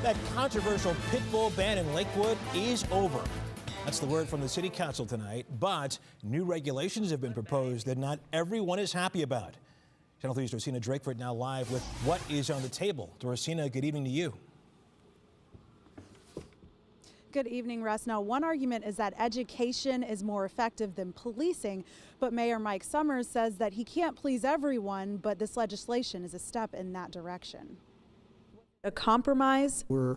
That controversial pit bull ban in Lakewood is over. That's the word from the city council tonight, but new regulations have been proposed that not everyone is happy about. Channel 3's Dorsina Drakeford now live with what is on the table. Dorsina, good evening to you. Good evening, Russ. Now, one argument is that education is more effective than policing, but Mayor Mike Summers says that he can't please everyone, but this legislation is a step in that direction. A compromise? We're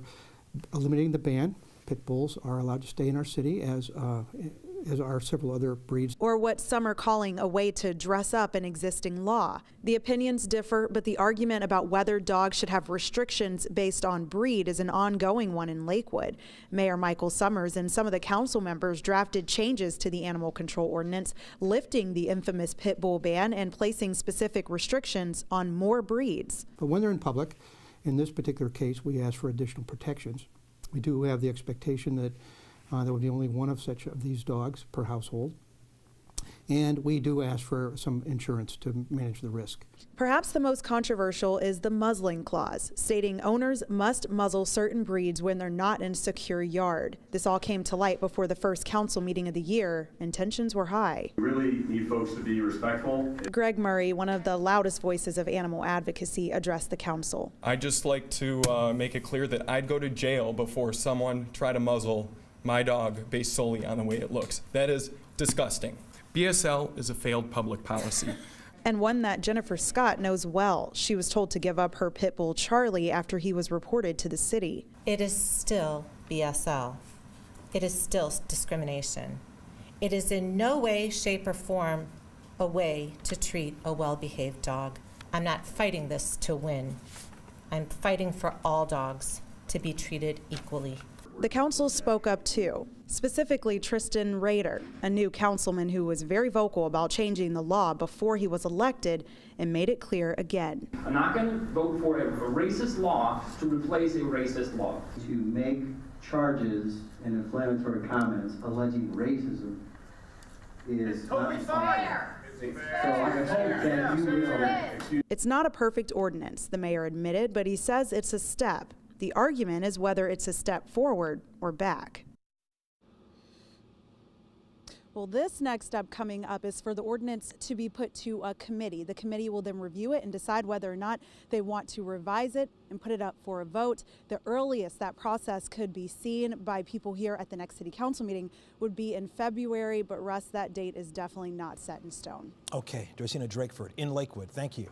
eliminating the ban. Pit bulls are allowed to stay in our city, as are several other breeds. Or what some are calling a way to dress up an existing law. The opinions differ, but the argument about whether dogs should have restrictions based on breed is an ongoing one in Lakewood. Mayor Michael Summers and some of the council members drafted changes to the animal control ordinance, lifting the infamous pit bull ban and placing specific restrictions on more breeds. But when they're in public, in this particular case, we ask for additional protections. We do have the expectation that there will be only one of these dogs per household. And we do ask for some insurance to manage the risk. Perhaps the most controversial is the muzzling clause, stating owners must muzzle certain breeds when they're not in a secure yard. This all came to light before the first council meeting of the year, and tensions were high. We really need folks to be respectful. Greg Murray, one of the loudest voices of animal advocacy, addressed the council. I'd just like to make it clear that I'd go to jail before someone tried to muzzle my dog based solely on the way it looks. That is disgusting. BSL is a failed public policy. And one that Jennifer Scott knows well. She was told to give up her pit bull Charlie after he was reported to the city. It is still BSL. It is still discrimination. It is in no way, shape, or form a way to treat a well-behaved dog. I'm not fighting this to win. I'm fighting for all dogs to be treated equally. The council spoke up too, specifically Tristan Rader, a new councilman who was very vocal about changing the law before he was elected and made it clear again. I'm not going to vote for a racist law to replace a racist law. To make charges and inflammatory comments alleging racism is totally fair. So I hope that you will. It's not a perfect ordinance, the mayor admitted, but he says it's a step. The argument is whether it's a step forward or back. Well, this next step coming up is for the ordinance to be put to a committee. The committee will then review it and decide whether or not they want to revise it and put it up for a vote. The earliest that process could be seen by people here at the next city council meeting would be in February, but Russ, that date is definitely not set in stone. Okay, Dorsina Drakeford in Lakewood, thank you.